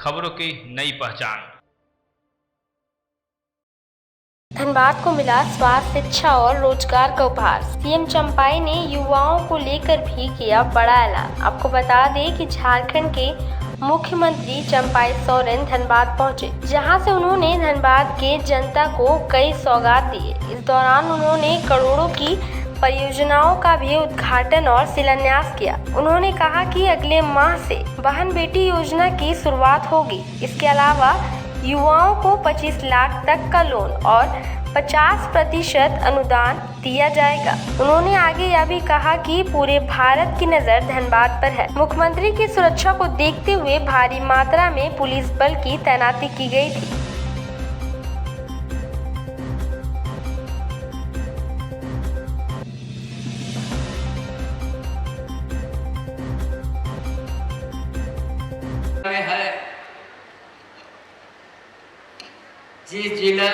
खबरों की नई पहचान। धनबाद को मिला स्वास्थ्य, शिक्षा और रोजगार का उपहार। सीएम चंपाई ने युवाओं को लेकर भी किया बड़ा ऐलान। आपको बता दें कि झारखंड के मुख्यमंत्री चंपाई सोरेन धनबाद पहुंचे, जहां से उन्होंने धनबाद के जनता को कई सौगात दिए। इस दौरान उन्होंने करोड़ों की परियोजनाओं का भी उद्घाटन और शिलान्यास किया। उन्होंने कहा कि अगले माह से बहन बेटी योजना की शुरुआत होगी। इसके अलावा युवाओं को 25 लाख तक का लोन और 50% अनुदान दिया जाएगा। उन्होंने आगे यह भी कहा कि पूरे भारत की नजर धनबाद पर है। मुख्यमंत्री की सुरक्षा को देखते हुए भारी मात्रा में पुलिस बल की तैनाती की गई थी। जिस जिला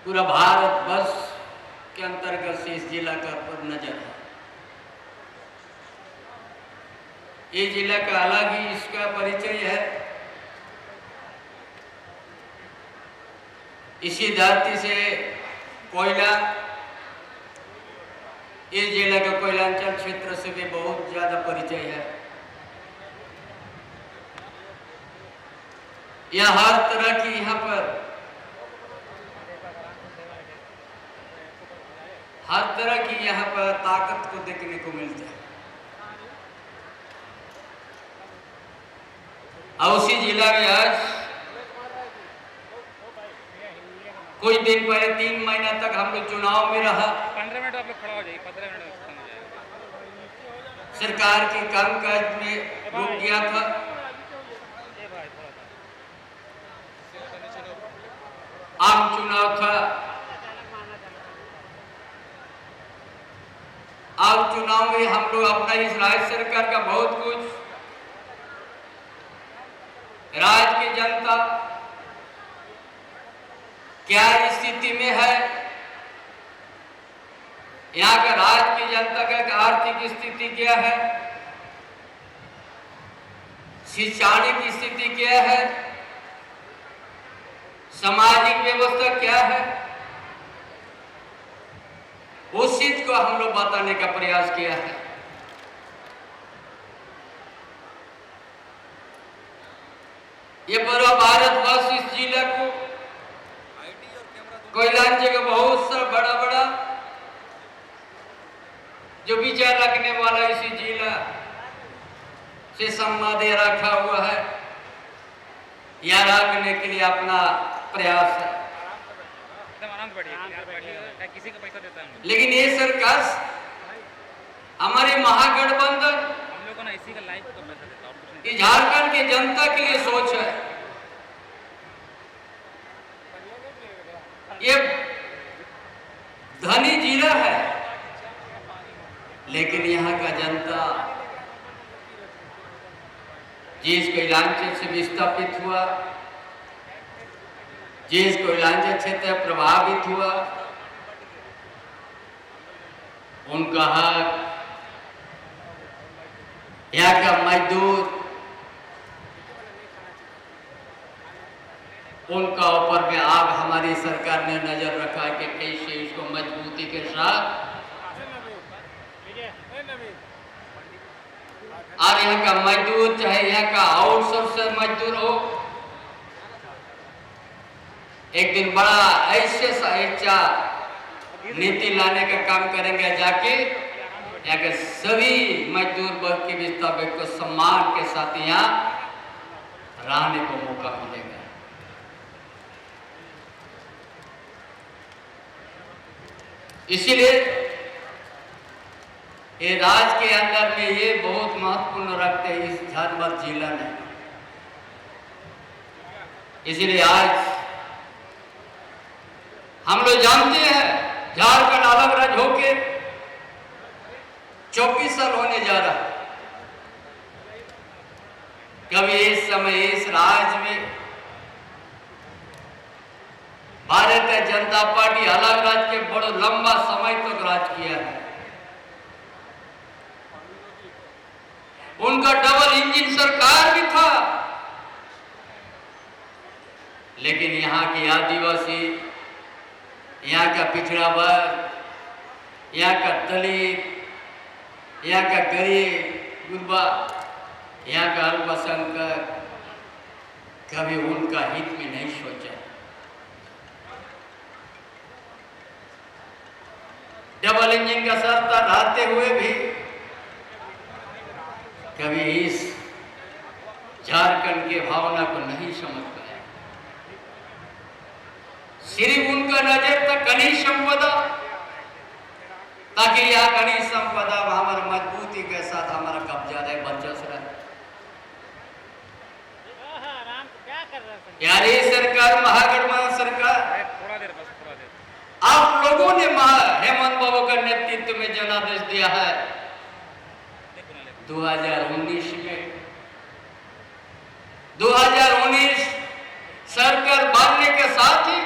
पूरा भारत वर्ष के अंतर्गत से इस जिला का पर नजर है। ये जिला का अलग ही इसका परिचय है। इसी धरती से कोयला, इस जिला का कोयलांचल क्षेत्र से भी बहुत ज्यादा परिचय है। यह हर तरह की यहाँ पर हर तरह की यहाँ पर ताकत को देखने को मिलता है। और उसी जिला में आज कुछ दिन पहले 3 महीना तक हम लोग चुनाव में रहा। 15 मिनट आप लोग खड़ा हो जाइए, 15 मिनट हो जाएगा। सरकार की कामकाज में रुक गया था। आम चुनाव था। आम चुनाव में हम लोग अपना इस राज्य सरकार का बहुत कुछ, राज्य की जनता क्या स्थिति में है, यहाँ का राज्य की जनता का आर्थिक स्थिति क्या है, शैक्षणिक स्थिति क्या है, सामाजिक व्यवस्था क्या है, उस चीज को हम लोग बताने का प्रयास किया है। ये पूरा भारतवर्ष इस जिला को कोयलांचल का बहुत सा बड़ा बड़ा जो विचार रखने वाला इसी जिला से संवाद रखा हुआ है, या रखने के लिए अपना प्रयास है। किसी का पैसा देता है। लेकिन ये सरकार हमारे महागठबंधन हम लोग को ना इसी का लाइफ को पैसा देता है और कुछ नहीं। झारखंड की जनता के लिए सोच है। ये धनी जिला है, लेकिन यहाँ का जनता जिस कोयलांचल से विस्थापित हुआ, जिस कोयलांचल क्षेत्र प्रभावित हुआ, उनका हक, यहाँ का मजदूर, उनका ऊपर में अब हमारी सरकार ने नजर रखा कि कैसे इसको मजबूती के साथ, और यहाँ का मजदूर चाहे यहाँ का आउटसोर्स मजदूर हो, एक दिन बड़ा ऐसे सच्चा नीति लाने का काम करेंगे, जाके यहाँ के सभी मजदूर वर्ग के विस्थापित को सम्मान के साथ यहाँ रहने को मौका मिलेगा। इसीलिए ये राज्य के अंदर में ये बहुत महत्वपूर्ण रखते हैं इस धनबाद जिला में। इसीलिए आज हम लोग जानते हैं झारखंड अलग राज्य होके 24 साल होने जा रहा है। कभी इस समय इस राज्य में भारतीय जनता पार्टी अलग राज्य के बड़ा लंबा समय तक राज किया है। उनका डबल इंजन सरकार भी था, लेकिन यहाँ के आदिवासी, यहाँ का पिछड़ा वर्ग, यहाँ का दलित, यहाँ का गरीब गुरबा, यहाँ का अल्पसंख्यक कभी उनका हित में नहीं सोचा। डबल इंजन का सत्ता रहते हुए भी कभी इस झारखंड के भावना को नहीं समझ पाया। सिर्फ उनका नजर था खनिज संपदा, ताकि यह खनिज संपदा हमारे मजबूती के साथ हमारा कब्जा रहे, बरजस रहे। यार ये सरकार महागठबंधन सरकार, थोड़ा देर बस, थोड़ा देर। आप लोगों ने हेमंत बाबू का नेतृत्व में जनादेश दिया है 2019 में। 2019 सरकार बनने के साथ ही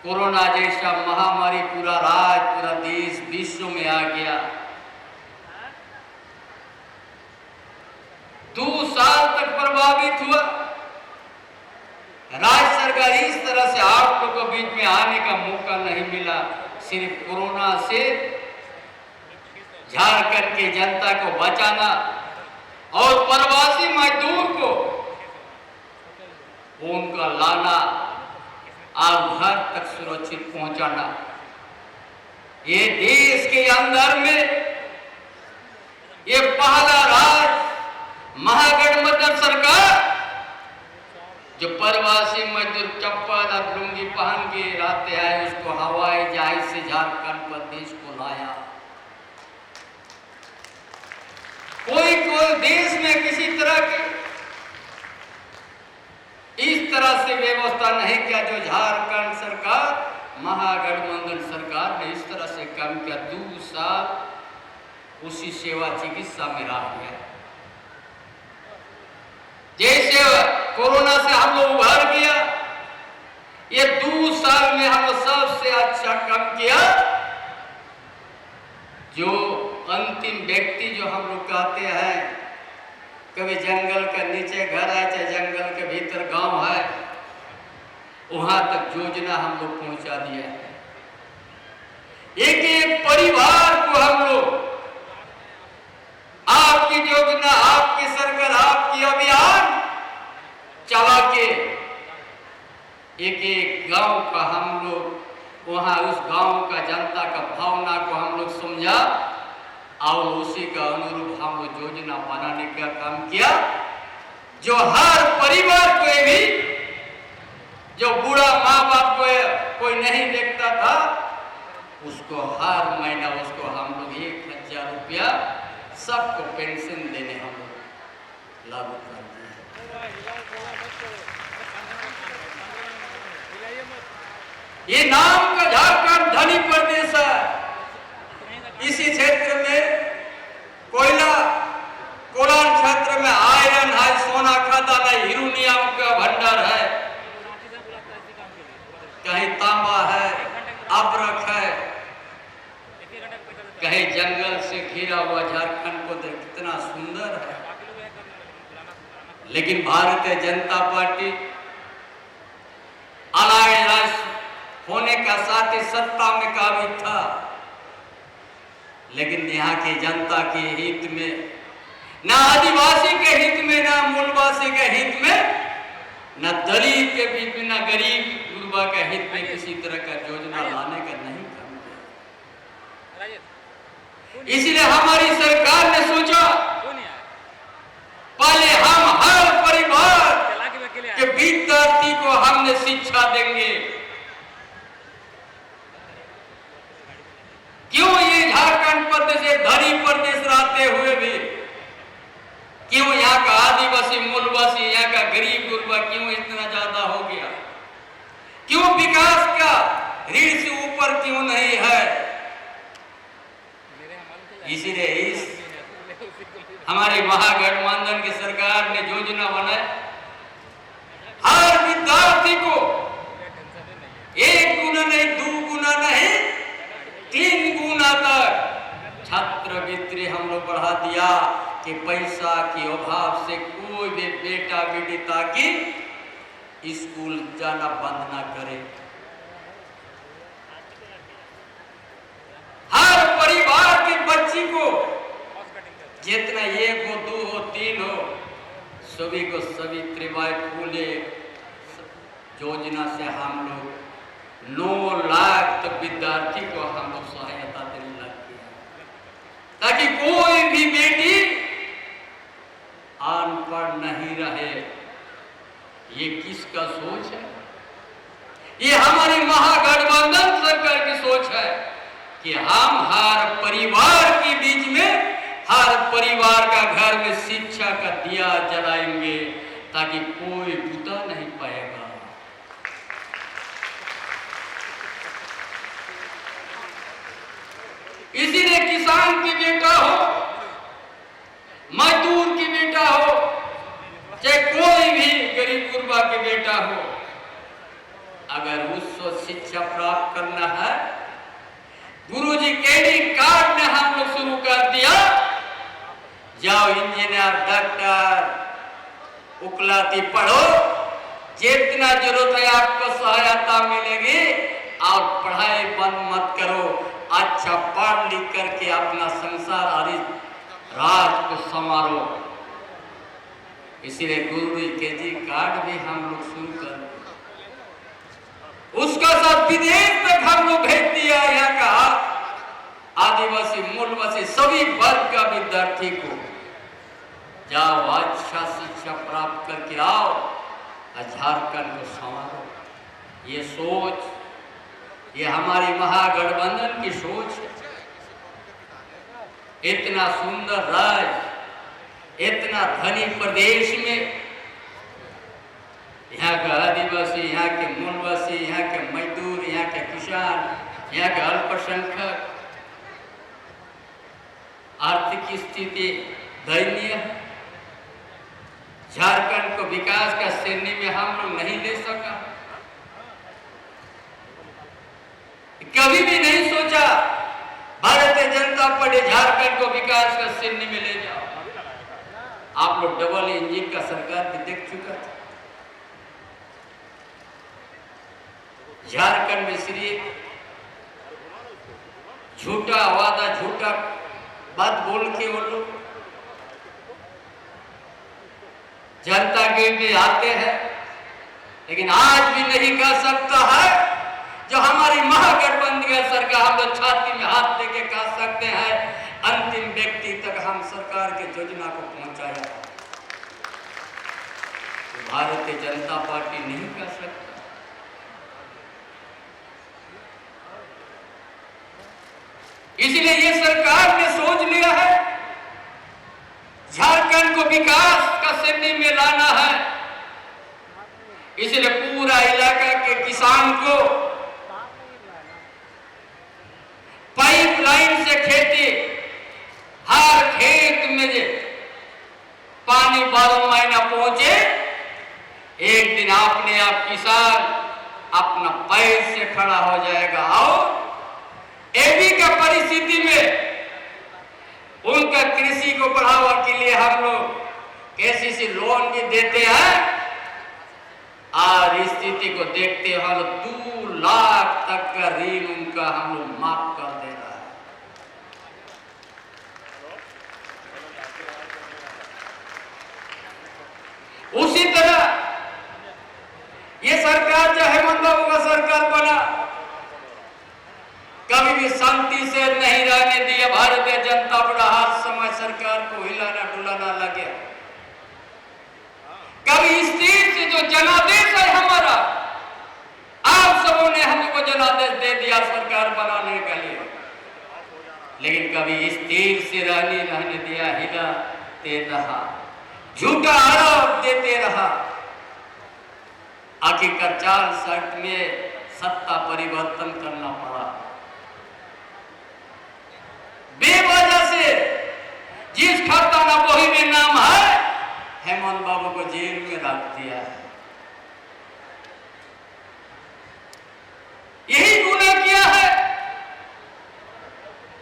कोरोना जैसा महामारी पूरा राज्य, पूरा देश, विश्व में आ गया। 2 साल तक प्रभावित हुआ। राज्य सरकार इस तरह से आप लोगों के बीच में आने का मौका नहीं मिला। सिर्फ कोरोना से झारखंड की जनता को बचाना और प्रवासी मजदूर को उनका लाना, आप घर तक सुरक्षित पहुंचाना। ये देश के अंदर में ये पहला राज्य महागठबंधन सरकार जो प्रवासी मजदूर चप्पल और लुंगी पहन के रहते आए, उसको हवाई जहाज से झारखंड प्रदेश को लाया। कोई देश में किसी तरह की इस तरह से व्यवस्था नहीं किया जो झारखंड सरकार, महागठबंधन सरकार ने इस तरह से काम किया। 2 साल उसी सेवा चिकित्सा में रह गया। जैसे कोरोना से हम लोग उभर गया, ये 2 साल में हम सबसे अच्छा काम किया। जो अंतिम व्यक्ति जो हम लोग कहते हैं, कभी जंगल के नीचे घर है, चाहे जंगल के भीतर गांव है, वहां तक योजना हम लोग पहुंचा दिया है। एक एक परिवार को हम लोग आपकी योजना, आपकी सरकार, आपकी अभियान चला के एक एक गांव का हम लोग वहां उस गांव का जनता का भावना को हम लोग समझा और उसी का अनुरूप हम लोग योजना बनाने का काम किया। जो हर परिवार को भी, जो बूढ़ा माँ बाप को कोई नहीं देखता था, उसको हर महीना उसको हम लोग 1000 रुपया सबको पेंशन देने हम लोग लागू कर दिए। ये नाम का झारखंड धनी प्रदेश है। इसी क्षेत्र में कोयला, कोलान क्षेत्र में आयरन है, सोना खदान है, यूरेनियम का भंडार है, कहीं तांबा है, अब्रक है, कहीं जंगल से घिरा हुआ झारखंड को देख कितना सुंदर है। लेकिन भारतीय जनता पार्टी अलायंस राष्ट्र होने का साथ ही सत्ता में काबिज था, लेकिन यहाँ की जनता के हित में, न आदिवासी के हित में, न मूलवासी के हित में, न दलित के हित में, न गरीब गुरबा के हित में किसी तरह का योजना लाने का नहीं काम किया। इसलिए हमारी सरकार ने सोचा पहले हम हर परिवार के विद्यार्थी को हमने शिक्षा देंगे। क्यों ये झारखंड प्रदेश धनी प्रदेश रहते हुए भी क्यों यहाँ का आदिवासी, मूलवासी, यहाँ का गरीब गुरबा क्यों इतना ज्यादा हो गया? क्यों विकास का रीढ़ से ऊपर क्यों नहीं है? इसीलिए इस हमारे महागठबंधन की सरकार ने योजना बनाई, हर विद्यार्थी को 1 गुना नहीं, 2 गुना नहीं, 3 गुना तक छात्रवृत्ति हम लोग लोग बढ़ा दिया कि पैसा के अभाव से कोई भी बेटा बेटी ताकि स्कूल जाना बंद ना करे। हर परिवार के बच्ची को जितना एक हो, दो हो, तीन हो, सभी को सावित्री बाई फुले योजना से हम लोग 9 लाख तक विद्यार्थी को हम लोग सहायता देने लग गए, ताकि कोई भी बेटी अनपढ़ नहीं रहे। ये किसका सोच है? ये हमारी महागठबंधन सरकार की सोच है कि हम हर परिवार के बीच में, हर परिवार का घर में शिक्षा का दिया जलाएंगे ताकि कोई बुता नहीं पाएगा। इसीलिए किसान की बेटा हो, मजदूर की बेटा हो, चाहे कोई भी गरीब गुरबा के बेटा हो, अगर उसको शिक्षा प्राप्त करना है, गुरुजी क्रेडिट कार्ड ने हम लोग शुरू कर दिया। जाओ इंजीनियर, डॉक्टर, उकलाती पढ़ो, जितना जरूरत है आपको सहायता मिलेगी, और पढ़ाई बंद मत करो। अच्छा पढ़ लिख करके अपना संसार और राज को संवारो। इसीलिए गुरुजी केजी कार्ड भी हम लोग शुरू कर, उसका सब विदेश तक हम लोग भेज दिया। यहाँ का आदिवासी, मूलवासी सभी वर्ग का विद्यार्थी को जाओ अच्छा शिक्षा प्राप्त करके आओ और झारखंड को संवारो। ये सोच, ये हमारी महागठबंधन की सोच है। इतना सुंदर राज्य, इतना धनी प्रदेश में यहाँ का आदिवासी, यहाँ के मूलवासी, यहाँ के मजदूर, यहाँ के किसान, यहाँ के अल्पसंख्यक आर्थिक स्थिति दयनीय। झारखंड को विकास का श्रेणी में हम लोग नहीं ले सका। कभी भी नहीं सोचा भारतीय जनता पार्टी झारखंड को विकास का श्रेणी में ले जाओ। आप लोग डबल इंजन का सरकार भी देख चुका था। झारखंड में सिर्फ झूठा वादा, झूठा बात बोल के वो लोग जनता के लिए आते हैं, लेकिन आज भी नहीं कह सकता है जो हमारी महागठबंधन सरकार। हम लोग छाती में हाथ देके कह सकते हैं अंतिम व्यक्ति तक हम सरकार के योजना को पहुंचाया। तो भारतीय जनता पार्टी नहीं कर सकता। इसलिए ये सरकार ने सोच लिया है झारखंड को विकास का श्रेणी में लाना है। इसलिए पूरा इलाका के किसान को पाइपलाइन से खेती, हर खेत में पानी 12 महीना पहुंचे। एक दिन अपने आप किसान अपना पैर से खड़ा हो जाएगा। और एबी का परिस्थिति में उनका कृषि को बढ़ावा के लिए हम लोग केसीसी लोन भी देते हैं, और स्थिति को देखते हुए 2 लाख तक का ऋण उनका हम लोग माफ कर दे रहा है। उसी तरह ये सरकार जो हेमंत बाबू का सरकार बना, कभी भी शांति से नहीं रहने दिया भारतीय जनता पार्टी। हर समय सरकार को हिलाना डुलाना लगे। कभी स्थिर से जो जनादेश है हमारा, आप सबों ने हमको जनादेश दे दिया सरकार बनाने के लिए, लेकिन कभी स्थिर से रहने दिया, हिलाते रहा, झूठा आरोप देते रहा। आखिरकार 4 साल में सत्ता परिवर्तन करना पड़ा। बेवजह से जिस खजाना बही में नाम है, हेमंत बाबू को जेल में रख दिया है। यही गुनाह किया है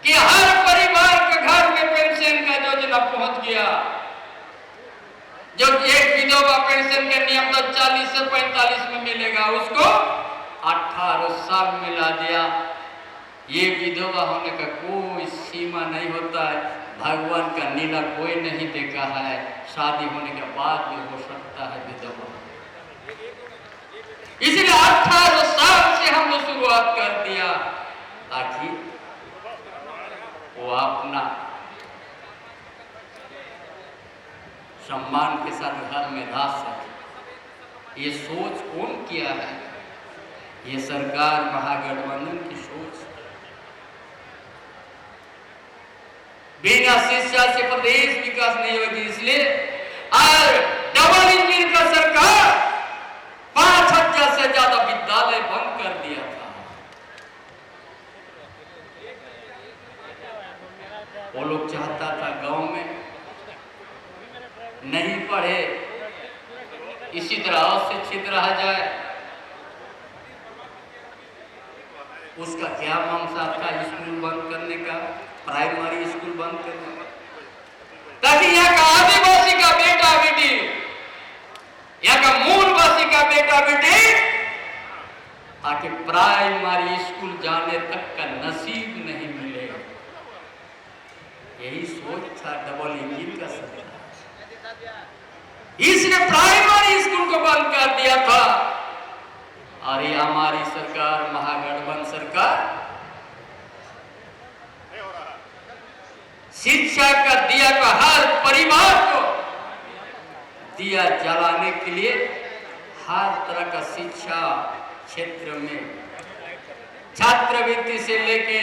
कि हर परिवार के घर में पेंशन का जो एक विधवा पेंशन के नियम तो 40 से 45 में मिलेगा, उसको 18 साल मिला दिया। ये विधवा होने का कोई सीमा नहीं होता है, भगवान का नीला कोई नहीं देखा है, शादी होने के बाद भी हो सकता है विधवा। इसलिए 18 साल से हमने शुरुआत कर दिया ताकि वो अपना सम्मान के साथ घर में रह सके। ये सोच कौन किया है? ये सरकार महागठबंधन की सोच। बिना शिक्षा से प्रदेश विकास नहीं होगी, इसलिए और डबल इंजन का सरकार 5000 से ज्यादा विद्यालय बंद कर दिया था। वो लोग चाहता था गांव में नहीं पढ़े, इसी तरह अशिक्षित रह जाए। उसका क्या मंशा था? स्कूल बंद करने का, प्राइमरी स्कूल बंद करने का, ताकि यहाँ का आदिवासी का बेटा बेटी, यहाँ का मूलवासी का बेटा बेटी, ताकि प्राइमरी स्कूल जाने तक का नसीब नहीं मिले। यही सोच था डबल इंजन का सरकार। इसने प्राइमरी स्कूल को बंद कर दिया था। और ये हमारी सरकार, महागठबंधन सरकार, शिक्षा का दिया का हर परिवार को दिया जलाने के लिए हर तरह का शिक्षा क्षेत्र में छात्रवृत्ति से लेके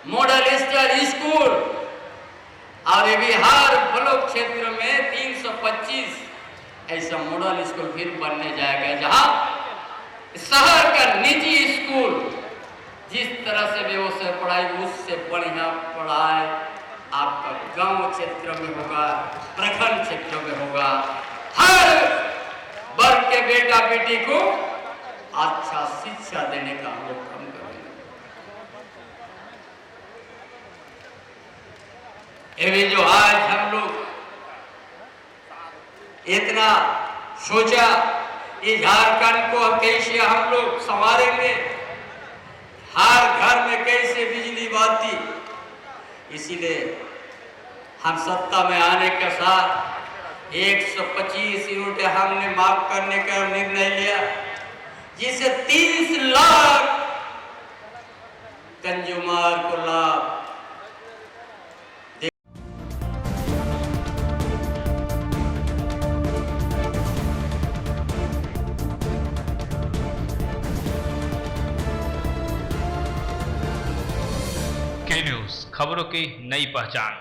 मॉडल स्टार स्कूल और ये भी हर ब्लॉक क्षेत्र में 325 ऐसा मॉडल स्कूल फिर बनने जाएगा, जहां शहर का निजी स्कूल जिस तरह से व्यवस्था पढ़ाई उससे बढ़िया पढ़ाई आपका गांव क्षेत्र में होगा, प्रखंड क्षेत्र में होगा। हर वर्ग के बेटा बेटी को अच्छा शिक्षा देने का हम लोग काम करेंगे। ये जो आज हम लोग इतना सोचा कि झारखंड को कैसे हम लोग संवारेंगे, हर घर में कैसे बिजली बत्ती, इसीलिए हम सत्ता में आने के साथ 125 यूनिट हमने माफ करने का निर्णय लिया, जिसे 30 लाख कंज्यूमर को लाभ। के न्यूज़ खबरों की नई पहचान।